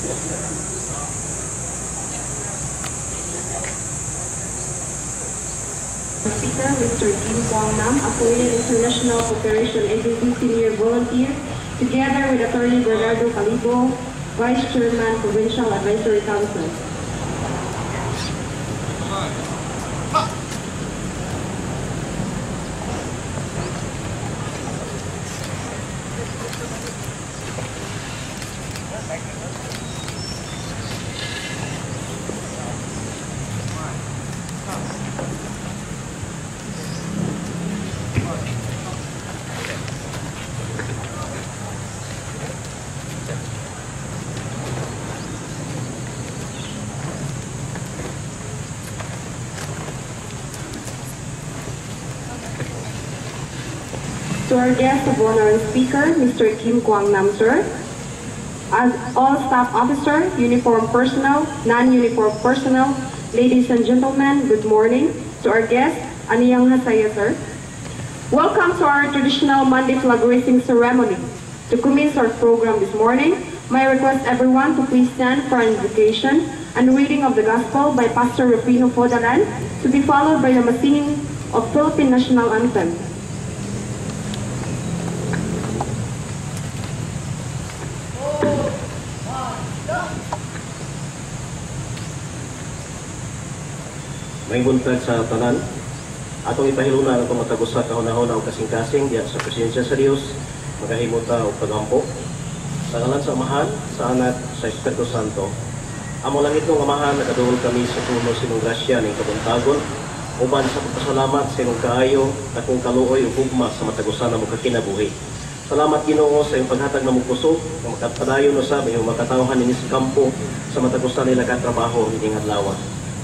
Speaker, Mr. Kim Kwang Nam, appointed International Cooperation Agency Senior Volunteer, together with Attorney Bernardo Calibo, Vice Chairman, Provincial Advisory Council. To our guest of honor and speaker, Mr. Kim Kwang Nam, sir. As all staff officer, uniform personnel, non-uniform personnel, ladies and gentlemen, good morning. To our guest, Aniyang Hasaya, sir. Welcome to our traditional Monday flag raising ceremony. To commence our program this morning, may I request everyone to please stand for an invocation and reading of the Gospel by Pastor Rufino Fodalan, to be followed by the singing of Philippine National Anthem. May buntag sa tanan, atong ipahiluna ang matagos sa kahuna-huna o kasing-kasing diya sa presensya sa Dios, magahimuta o pagampo. Sa ngalan sa Amahan, sa Anak, sa Espiritu Santo. Amo lang itong Amahan, nagaduhol kami sa puno sinong grasya ng kabuntagon, uban sa pagpasalamat sa inong kaayo, takong kaluoy o hugma sa matagusan na mukakinabuhi. Salamat Ginoo sa iyong paghatag na mupusok, na makapadayon no sa iyong makatawhan ni sa kampo sa matagusan nila katrabaho hining adlaw.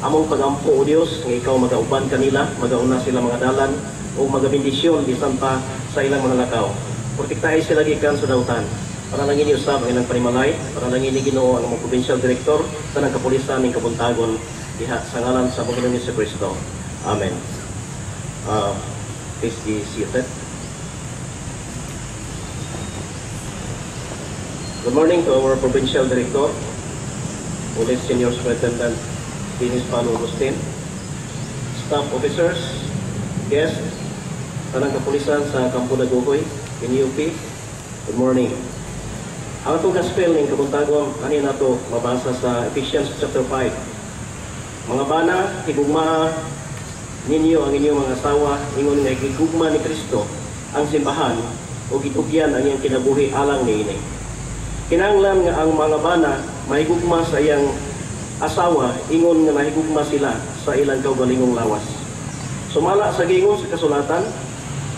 Among pagampo o Dios nga ikaw magauban kanila, magauna sila mga dalan o magabindisyon bisan pa sa ilang mga lakaw. Protektahay sila gikan sa dautan. Para lang ini usab ang ilang panimalay, para lang ini Ginoo ang mga provincial director sa ng kapulisan ng Kabuntagon diha sa ngalan sa Panginoon Jesucristo. Amen. Please be seated. Good morning to our provincial director, Police Senior Superintendent Dennis Pano Agustin, staff officers, guests, tanang kapulisan sa Kampo Daguhoy, NUP, good morning. Ang atong gospel ng Kabuntagon, kanina to mabasa sa Ephesians chapter 5. Mga bana, higugma ninyo ang inyong mga asawa, ingon nga higugma ni Kristo ang simbahan o gitugyan ang iyang kinabuhi alang niini. Kinahanglan nga ang mga bana mahigugma sa iyang asawa, ingon nga nahigugma sila sa ilang kaugalingong lawas. Sumala sa gingon sa kasulatan,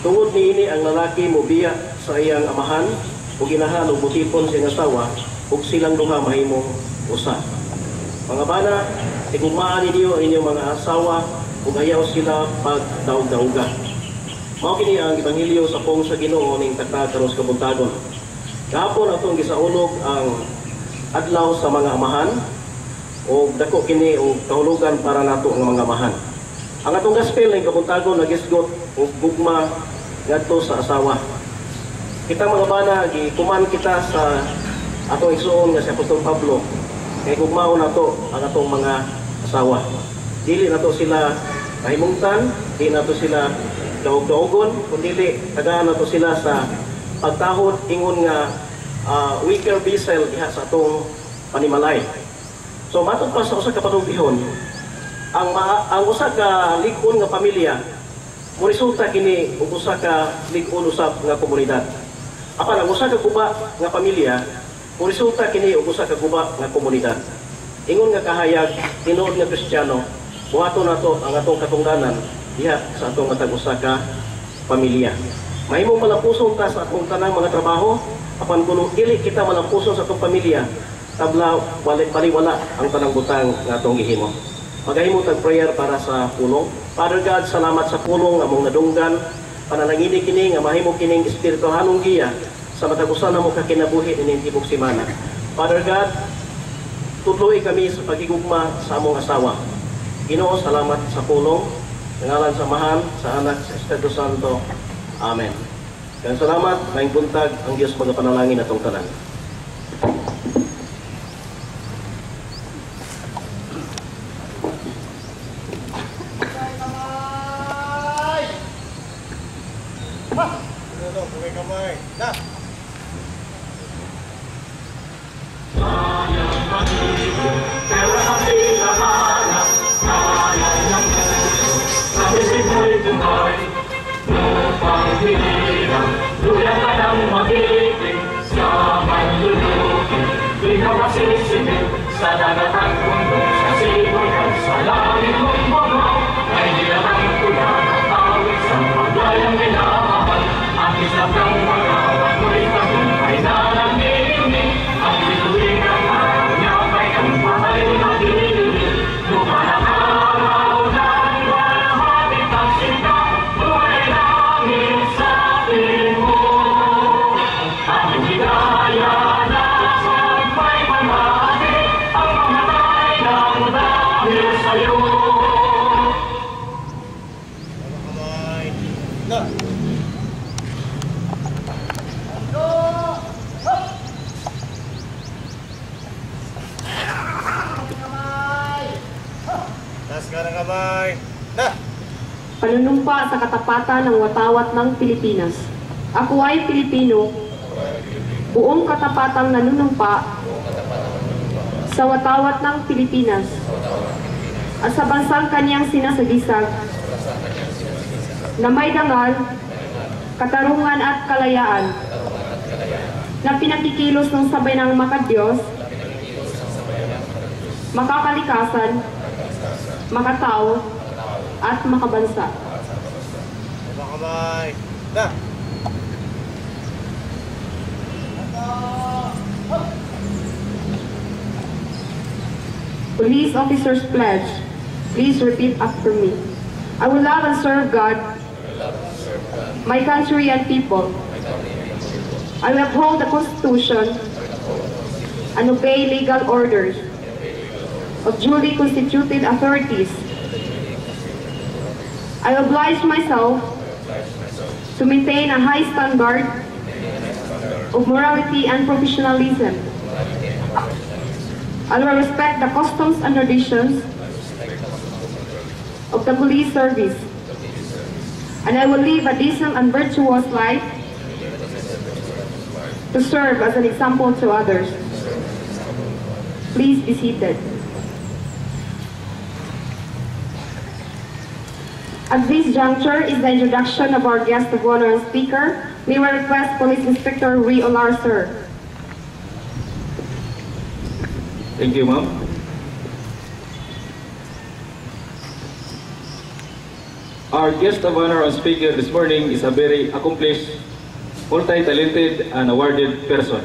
tungod niini ang lalaki mobiya sa iyang amahan o ginahan o butipon sa iyang asawa ug silang duha mahimong usa. Mga bana, higugmaan ninyo ang inyong mga asawa ug ayaw sila pagdaog-daoga. Mao kini ang ebanghelyo sa pong sa Ginoo ning takda karon sa Kabuntagon. Kahapon atong gisaulog ang adlaw sa mga amahan o dako kini o kahulugan para nato ng mga amahan. Ang atong gospel ng Kabuntagon nagisgot o gugma ngadto sa asawa. Kita mga bana, gikuman kita sa atong igsuon nga si Apostol Pablo. Kay gugmaon nato ang atong mga asawa. Dili nato sila kahimungtan, di nato sila daog-daogon, kundi tagaan nato sila sa pagtahod ingon nga weaker vessel diha sa atong panimalay. So matod pa sa usa ka panugihon, ang usa ka lig-on nga pamilya mo resulta kini og usa ka lig-on usab nga komunidad. Apan ang usa ka guba nga pamilya mo resulta kini og usa ka guba nga komunidad. Ingon nga kahayag tinuod nga Kristiyano, buhaton nato ang atong katungdanan diha sa atong matag usa ka pamilya. Mahimong malapuson ta sa atong tanang mga trabaho, apan kuno dili kita malapuson sa atong pamilya, tabla baliwala ang tanang butang nga atong gihimo. Magahimo tag prayer para sa pulong. Father God, salamat sa pulong among nadunggan, panalangini kini nga mahimo kining espirituhanong giya sa matagusan namo ka kinabuhi ining tibok semana. Father God, tuloy kami sa pagigugma sa among asawa. Ginoo, salamat sa pulong. Ngalan sa Amahan, sa Anak, sa Espiritu Santo. Amen. Kaya salamat, maing buntag ang Diyos magapanalangin atong tanan. Sa dagatang mundo, sa sinulan, sa langit mong mga, ay nilatang tula at awit sa paglayang minamahal. Ang isang ng mga awat mo'y tagumpay na nanginig, ang bituin ng araw niya may kampatay na dinig. Lumalang araw ng walhati ang sinta, buhay langit sa tingin mo. Ang higaya na may pamahati, ang mamatay ng dahil sa'yo. Panunumpa sa katapatan ng watawat ng Pilipinas. Ako ay Pilipino, buong katapatang nanunumpa sa watawat ng Pilipinas at sa bansang kanyang sinasagisag na may dangal, katarungan at kalayaan na pinakikilos ng sabay ng makadiyos, makakalikasan, makatao, at makabansa. Police officers pledge. Please repeat after me. I will love and serve God, my country and people. I will uphold the Constitution and obey legal orders of duly constituted authorities. I oblige myself to maintain a high standard of morality and professionalism. I will respect the customs and traditions of the police service, and I will live a decent and virtuous life to serve as an example to others. Please be seated. At this juncture is the introduction of our guest of honor and speaker. May we request Police Inspector Rui Olar, sir. Thank you, ma'am. Our guest of honor and speaker this morning is a very accomplished, multi-talented, and awarded person.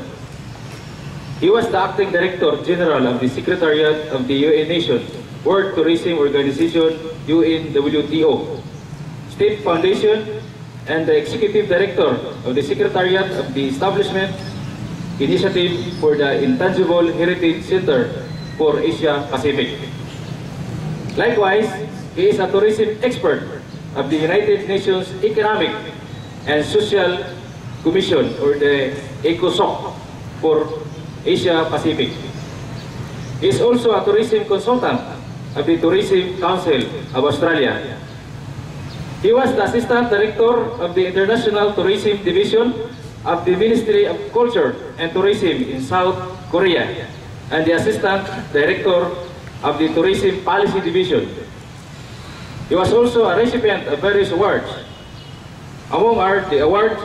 He was the acting Director General of the Secretariat of the UN Nation World Tourism Organization, UNWTO, State Foundation, and the Executive Director of the Secretariat of the Establishment Initiative for the Intangible Heritage Center for Asia Pacific. Likewise, he is a tourism expert of the United Nations Economic and Social Commission, or the ECOSOC, for Asia Pacific. He is also a tourism consultant of the Tourism Council of Australia. He was the Assistant Director of the International Tourism Division of the Ministry of Culture and Tourism in South Korea, and the Assistant Director of the Tourism Policy Division. He was also a recipient of various awards. Among are the Award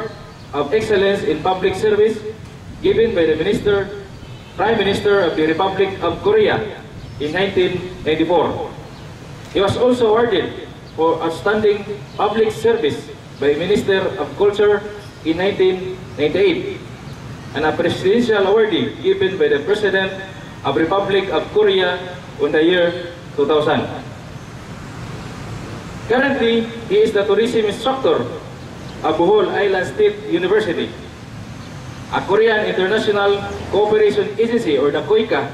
of Excellence in Public Service given by the Prime Minister of the Republic of Korea in 1994. He was also awarded for Outstanding Public Service by Minister of Culture in 1998, and a Presidential Awardee given by the President of Republic of Korea in the year 2000. Currently, he is the tourism instructor of Bohol Island State University, a Korean International Cooperation Agency, or the KOICA,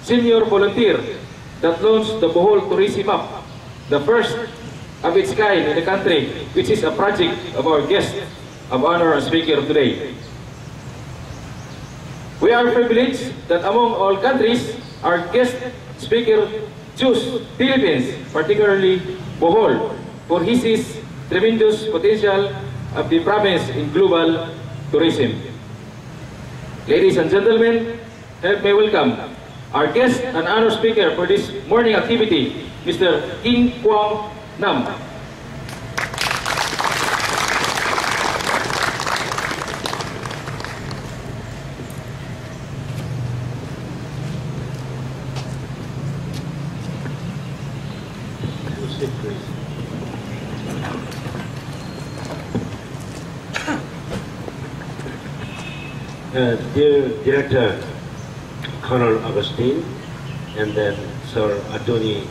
senior volunteer that launched the Bohol Tourism Map, the first of its kind in the country, which is a project of our guest of honor and speaker today. We are privileged that among all countries, our guest speaker chose Philippines, particularly Bohol, for his tremendous potential of the province in global tourism. Ladies and gentlemen, help me welcome Our guest and honor speaker for this morning activity, Mr. Kim Kwang Nam. Dear Director Colonel Agustin, and then Sir Attorney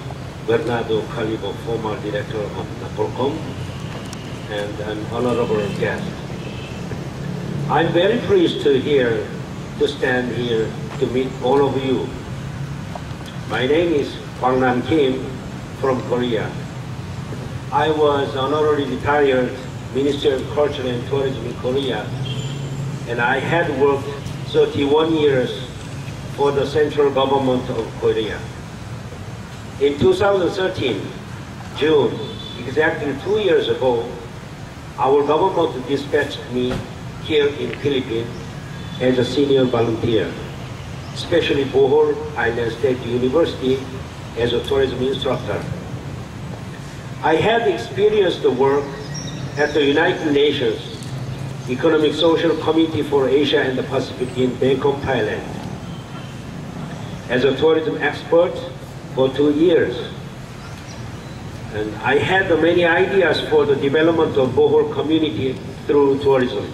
Bernardo Calibo, former Director of NAPOLCOM, and an honorable guest. I'm very pleased to stand here to meet all of you. My name is Kwang Nam Kim from Korea. I was honorary retired Minister of Culture and Tourism in Korea, and I had worked 31 years for the central government of Korea. In 2013, June, exactly 2 years ago, our government dispatched me here in Philippines as a senior volunteer, especially Bohol Island State University as a tourism instructor. I had experienced the work at the United Nations Economic Social Committee for Asia and the Pacific in Bangkok, Thailand, as a tourism expert for 2 years. And I had many ideas for the development of Bohol community through tourism.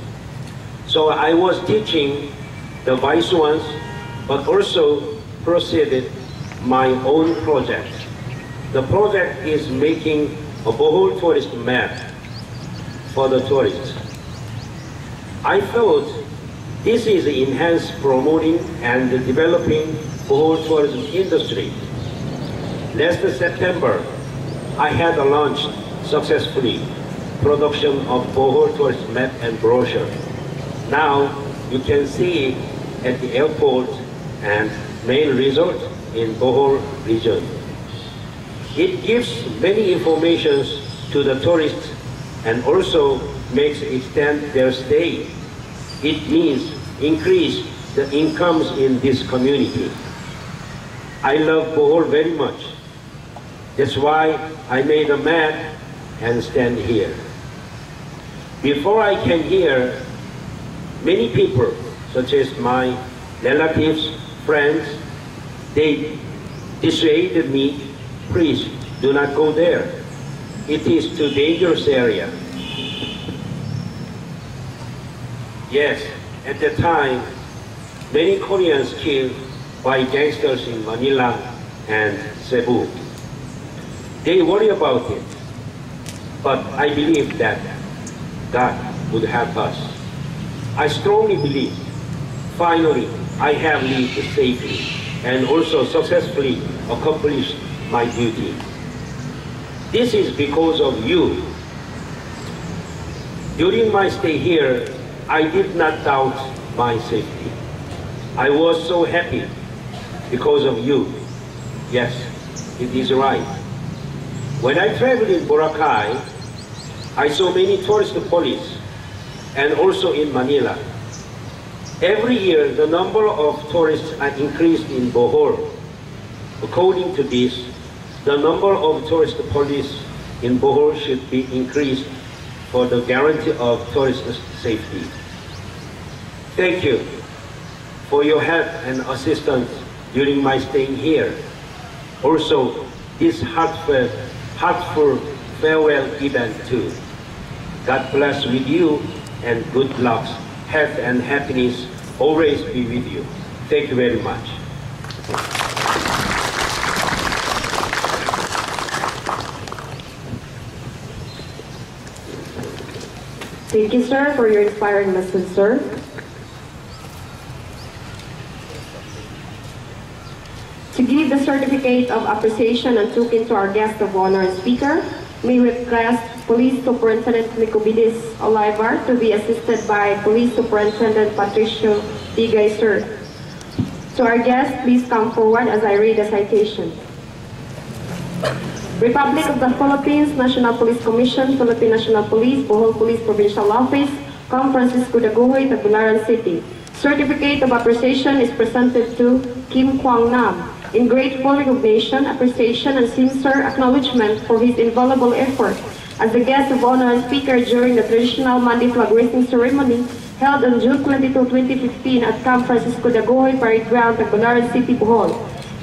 So I was teaching the vice ones, but also proceeded my own project. The project is making a Bohol tourist map for the tourists. I thought this is enhanced promoting and developing Bohol tourism industry. Last September, I had launched successfully production of Bohol tourist map and brochure. Now you can see at the airport and main resort in Bohol region. It gives many informations to the tourists and also makes extend their stay. It means increase the incomes in this community. I love Bohol very much. That's why I made a map and stand here. Before I came here, many people, such as my relatives, friends, they dissuaded me, please do not go there. It is too dangerous area. Yes, at the time, many Koreans killed by gangsters in Manila and Cebu. They worry about it, but I believe that God would help us. I strongly believe, finally, I have lived safely and also successfully accomplished my duty. This is because of you. During my stay here, I did not doubt my safety. I was so happy because of you. Yes, it is right. When I traveled in Boracay, I saw many tourist police, and also in Manila. Every year, the number of tourists are increased in Bohol. According to this, the number of tourist police in Bohol should be increased for the guarantee of tourist safety. Thank you for your help and assistance during my stay here. Also, this heartful farewell event too. God bless with you and good luck, health and happiness always be with you. Thank you very much. Thank you, sir, for your inspiring message, sir. To give the certificate of appreciation and token to our guest of honor and speaker, we request Police Superintendent Nicobidis Olivar to be assisted by Police Superintendent Patricio Digay, sir. To our guest, please come forward as I read the citation. Republic of the Philippines, National Police Commission, Philippine National Police, Bohol Police Provincial Office, Camp Francisco de Goy, Tagbilaran City. Certificate of appreciation is presented to Kim Kwang Nam in grateful recognition, appreciation, and sincere acknowledgement for his invaluable effort as the guest of honor and speaker during the traditional Mandi flag raising ceremony held on June 22, 2015 at Camp Francisco Dagohoy Parade Ground, Tagbilaran City, Bohol.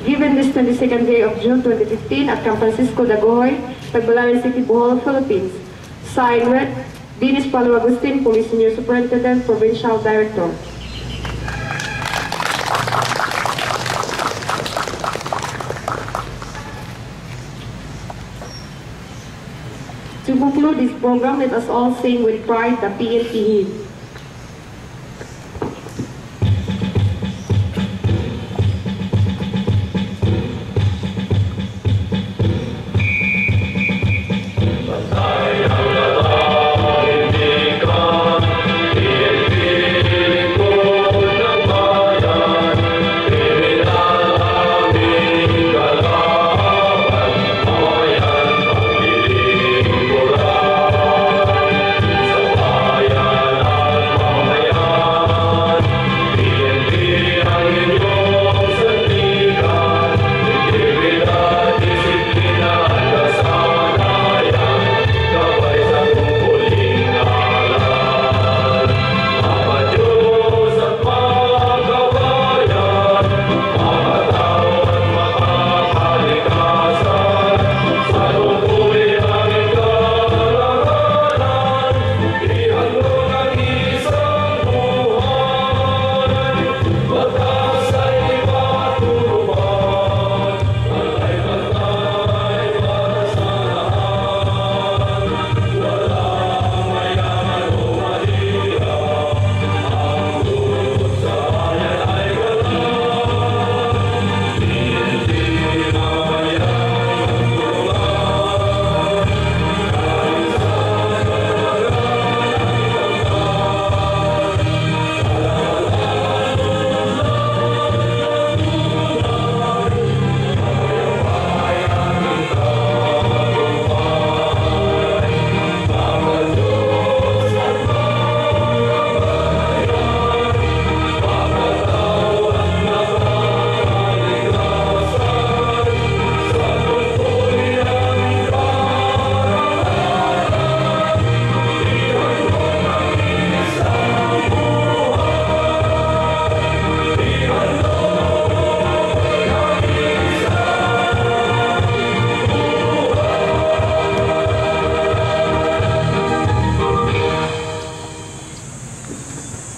Given this 22nd day of June 2015 at Camp Francisco Dagohoy, Tagbilaran City, Bohol, Philippines. Signed with Dennis Palo Agustin, Police Senior Superintendent, Provincial Director. To conclude this program, let us all sing with pride the PNP hymn.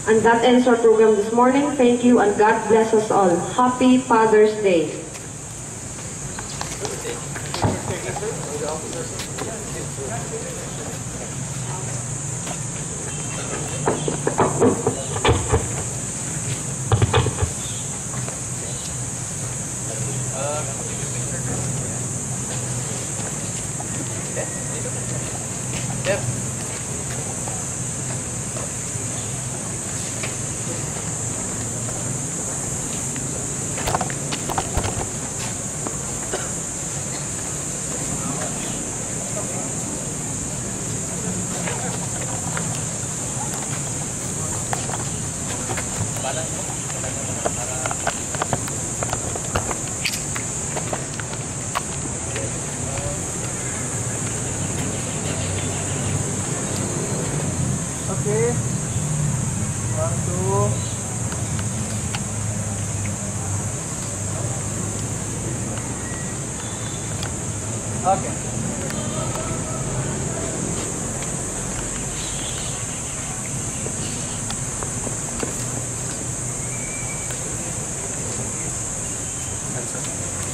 And that ends our program this morning. Thank you and God bless us all. Happy Father's Day. Okay. 1, 2. Okay. Answer.